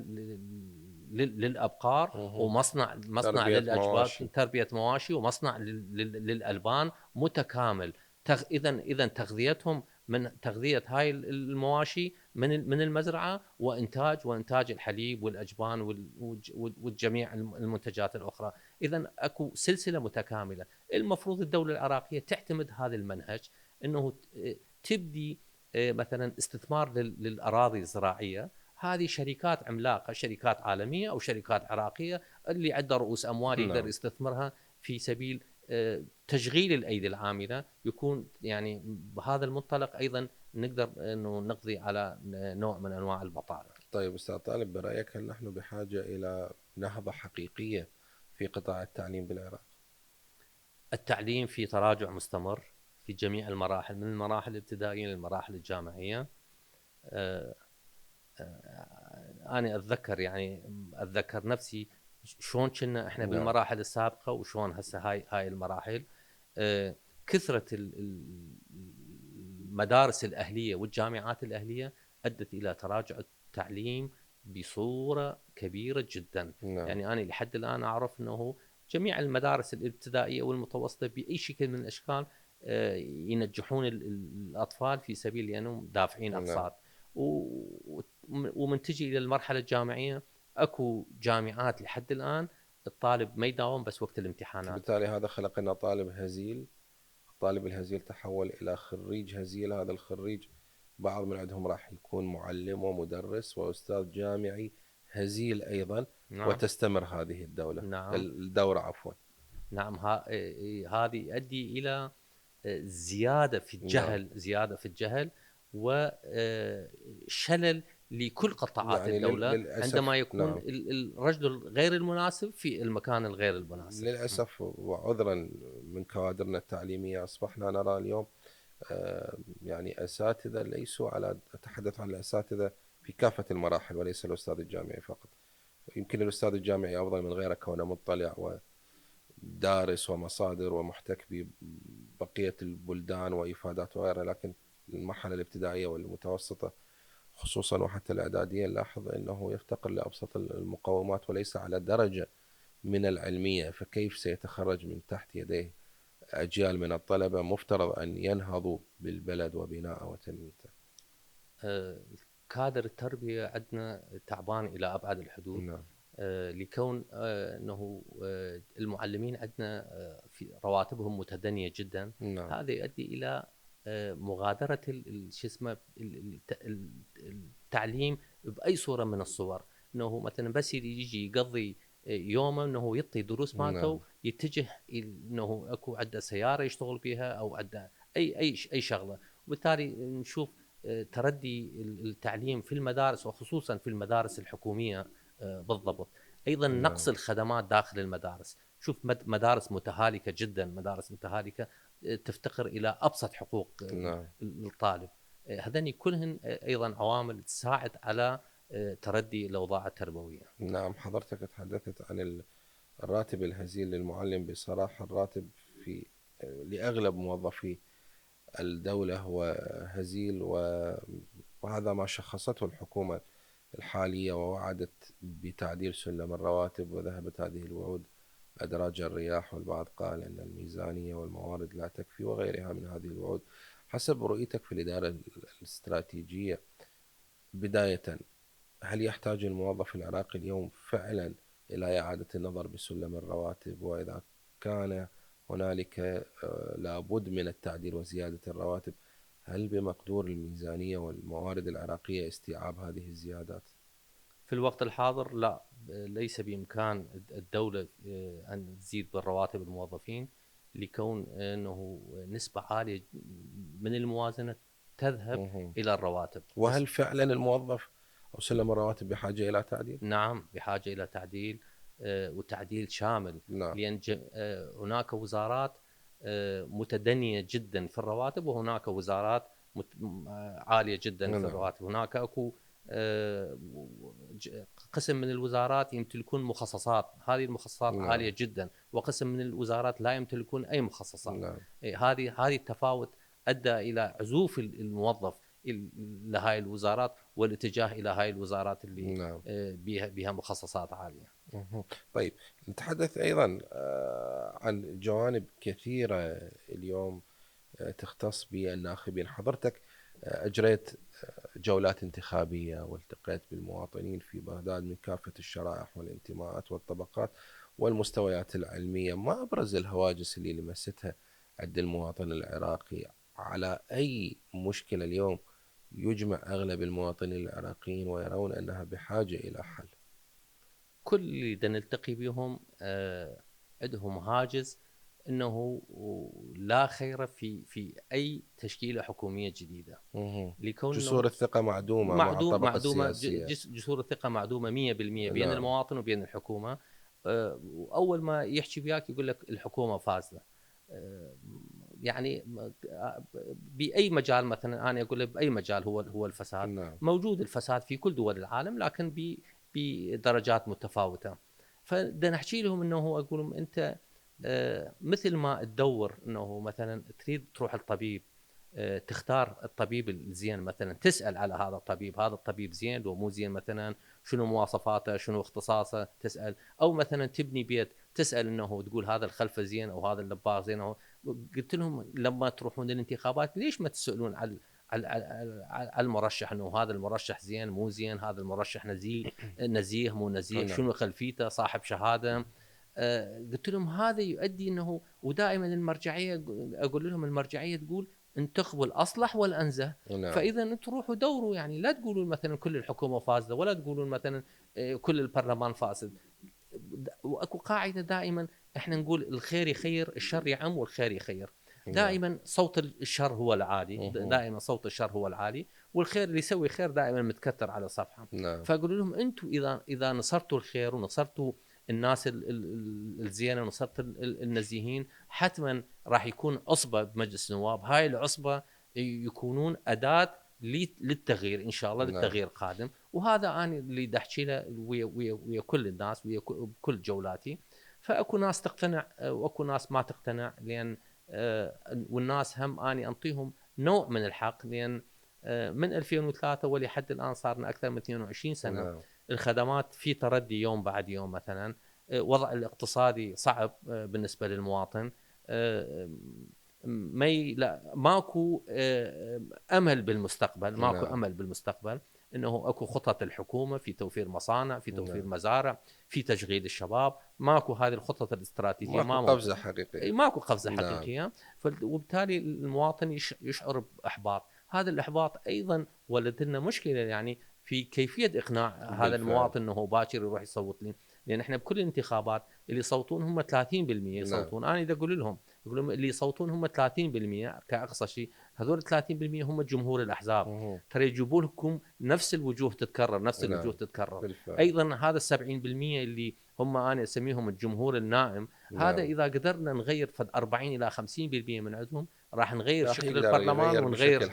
للابقار، مصنع تربية للاجباد، مواشي. تربيه مواشي، ومصنع للالبان متكامل. اذا تغذيتهم من تغذيه هاي المواشي من المزرعه، وانتاج الحليب والاجبان والجميع المنتجات الاخرى. اذا اكو سلسله متكامله. المفروض الدوله العراقيه تعتمد هذا المنهج، انه تبدي مثلا استثمار للاراضي الزراعيه. هذه شركات عملاقه، شركات عالميه او شركات عراقيه، اللي عنده رؤوس اموال يقدر نعم. يستثمرها في سبيل تشغيل الايدي العامله. يكون يعني بهذا المنطلق ايضا نقدر انه نقضي على نوع من انواع البطاله. طيب أستاذ طالب، برأيك هل نحن بحاجة إلى نهضة حقيقية في قطاع التعليم بالعراق؟ التعليم في تراجع مستمر في جميع المراحل، من المراحل الابتدائيه للمراحل الجامعيه. انا اتذكر، يعني اتذكر نفسي شلون كنا احنا نعم. بالمراحل السابقه، وشلون هسه هاي المراحل. كثره المدارس الاهليه والجامعات الاهليه ادت الى تراجع التعليم بصوره كبيره جدا. نعم. يعني انا لحد الان اعرف انه جميع المدارس الابتدائيه والمتوسطه باي شكل من الاشكال ينجحون الاطفال في سبيل لانهم دافعين نعم. اقساط. ومن تجي الى المرحله الجامعيه، اكو جامعات لحد الان الطالب ما يداوم بس وقت الامتحانات. بالتالي هذا خلق لنا طالب هزيل. الطالب الهزيل تحول إلى خريج هزيل. هذا الخريج بعض من عندهم راح يكون معلم ومدرس وأستاذ جامعي هزيل أيضا. نعم. وتستمر هذه نعم. الدورة عفوا. نعم. هذه يؤدي الى زياده في نعم. الجهل، وشلل لكل قطاعات يعني الدوله عندما للأسف. يكون نعم. الرجل غير المناسب في المكان الغير المناسب. للأسف وعذرا من كوادرنا التعليمية أصبحنا نرى اليوم يعني أساتذة ليسوا على، أتحدث عن الأساتذة في كافة المراحل وليس الأستاذ الجامعي فقط. يمكن الأستاذ الجامعي أفضل من غيره كونه مطلع ودارس ومصادر ومحتك ببقية البلدان وإفادات وغيرها، لكن المرحلة الابتدائية والمتوسطة خصوصا وحتى الإعدادية نلاحظ أنه يفتقر لأبسط المقومات وليس على درجة من العلمية. فكيف سيتخرج من تحت يديه أجيال من الطلبة مفترض أن ينهضوا بالبلد وبناءه وتنميته؟ كادر التربيه عندنا تعبان الى ابعد الحدود. نعم. لكون انه المعلمين عندنا في رواتبهم متدنيه جدا. نعم. هذا يؤدي الى مغادره شو اسمه التعليم باي صوره من الصور. انه مثلا بس يجي يقضي يومه انه يعطي دروس نعم. مالته، يتجه انه اكو عنده سياره يشتغل بها، او عنده اي شغله. وبالتالي نشوف تردي التعليم في المدارس، وخصوصا في المدارس الحكوميه بالضبط. ايضا نقص نعم. الخدمات داخل المدارس. شوف مدارس متهالكه جدا، مدارس متهالكه تفتقر الى ابسط حقوق نعم. الطالب. هذني كلهن ايضا عوامل تساعد على تردي الاوضاع التربويه. نعم. حضرتك تحدثت عن الراتب الهزيل للمعلم. بصراحة الراتب في لأغلب موظفي الدولة هو هزيل، وهذا ما شخصته الحكومة الحالية ووعدت بتعديل سلم الرواتب، وذهبت هذه الوعود أدراج الرياح، والبعض قال أن الميزانية والموارد لا تكفي وغيرها من هذه الوعود. حسب رؤيتك في الإدارة الاستراتيجية، بداية هل يحتاج الموظف العراقي اليوم فعلا إلى إعادة النظر بسلم الرواتب؟ وإذا كان هنالك لابد من التعديل وزيادة الرواتب. هل بمقدور الميزانية والموارد العراقية استيعاب هذه الزيادات؟ في الوقت الحاضر لا، ليس بإمكان الدولة أن تزيد بالرواتب الموظفين، لكون أنه نسبة عالية من الموازنة تذهب إلى الرواتب. وهل فعلا الموظف أو سلم الرواتب بحاجة إلى تعديل؟ نعم، بحاجة إلى تعديل، وتعديل شامل. نعم. لأن هناك وزارات متدنية جدا في الرواتب، وهناك وزارات عالية جدا في نعم. الرواتب. هناك أكو قسم من الوزارات يمتلكون مخصصات، هذه المخصصات نعم. عالية جدا، وقسم من الوزارات لا يمتلكون أي مخصصات. نعم. هذه التفاوت أدى إلى عزوف الموظف لهاي الوزارات والاتجاه إلى هاي الوزارات اللي نعم. بها مخصصات عالية. طيب، نتحدث أيضا عن جوانب كثيرة اليوم تختص بالناخبين. حضرتك أجريت جولات انتخابية والتقيت بالمواطنين في بغداد من كافة الشرائح والانتماءات والطبقات والمستويات العلمية. ما أبرز الهواجس اللي لمستها عند المواطن العراقي؟ على أي مشكلة اليوم يجمع أغلب المواطنين العراقيين ويرون أنها بحاجة إلى حل؟ كل اللي نلتقي بهم عندهم هاجس انه لا خير في اي تشكيله حكوميه جديده، لكون جسور الثقة معدومة مع الطبقة معدومه، السياسية. جسور الثقه معدومه 100% بين نعم. المواطن وبين الحكومه. واول ما يحكي وياك يقول لك الحكومه فاسده. يعني باي مجال، مثلا انا اقول لك باي مجال هو الفساد. نعم. موجود الفساد في كل دول العالم، لكن بدرجات متفاوته. فدا نحكي لهم انه اقول لهم انت مثل ما تدور انه مثلا تريد تروح الطبيب، تختار الطبيب الزين، مثلا تسال على هذا الطبيب، هذا الطبيب زين لو مو زين، مثلا شنو مواصفاته، شنو اختصاصه، تسال. او مثلا تبني بيت، تسال انه تقول هذا الخلفه زين او هذا اللباق زين. قلت لهم لما تروحون للانتخابات ليش ما تسالون على المرشح، انه هذا المرشح زين مو زين، هذا المرشح نزيه مو نزيه، شنو خلفيته، صاحب شهاده. قلت لهم هذا يؤدي انه، ودائما المرجعيه اقول لهم المرجعيه تقول انتخبوا الاصلح والانزه. نعم. فاذا انتم روحوا دوروا، يعني لا تقولون مثلا كل الحكومه فاسده، ولا تقولون مثلا كل البرلمان فاسد. واكو قاعده دائما احنا نقول الخير يخير، الشر يعم والخير يخير. دائما صوت الشر هو العالي، دائما صوت الشر هو العالي، والخير اللي يسوي خير دائما متكتر على صفحه. فاقول لهم انتم اذا نصرتوا الخير ونصرتوا الناس الزينه ونصرت النزيهين، حتما راح يكون عصبه بمجلس النواب. هاي العصبه يكونون اداه للتغيير ان شاء الله، للتغيير القادم. وهذا انا اللي دحكي له ويا كل الناس، ويا كل جولاتي. فاكو ناس تقتنع واكو ناس ما تقتنع، لان والناس هم اني انطيهم نوع من الحق، لان من 2003 ولحد الان صارنا اكثر من 22 سنه. الخدمات في تردي يوم بعد يوم. مثلا وضع الاقتصادي صعب بالنسبه للمواطن. ماكو امل بالمستقبل، ماكو امل بالمستقبل. انه اكو خطط الحكومه في توفير مصانع، في توفير مزارع، في تشغيل الشباب. ماكو هذه الخطط الاستراتيجيه، ماكو قفزه حقيقيه. ماكو قفزه حقيقيه. وبالتالي المواطن يشعر باحباط. هذا الاحباط ايضا ولد لنا مشكله، يعني في كيفيه اقناع هذا المواطن انه باكر يروح يصوت لي. لان احنا بكل الانتخابات اللي يصوتون هم 30% يصوتون. انا اذا اقول لهم اللي يصوتون هم 30% كاقصى شيء، هذول 30% هم جمهور الاحزاب. ترى يجيبوا لكم نفس الوجوه تتكرر، نفس الوجوه تتكرر. بالفعل. ايضا هذا 70% اللي هم انا اسميهم الجمهور النائم. هذا اذا قدرنا نغير فد 40 الى 50% من عندهم، راح نغير شكل البرلمان ونغير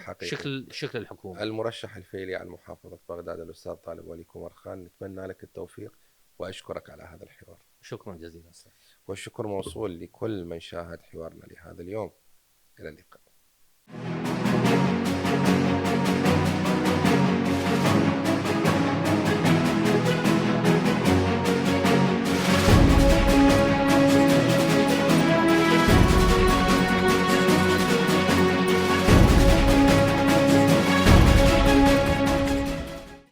شكل الحكومه. المرشح الفيلي عن محافظه بغداد الاستاذ طالب ولي كمرخان، نتمنى لك التوفيق واشكرك على هذا الحوار. شكرا جزيلا أستاذ. والشكر موصول لكل من شاهد حوارنا لهذا اليوم. الى اللقاء.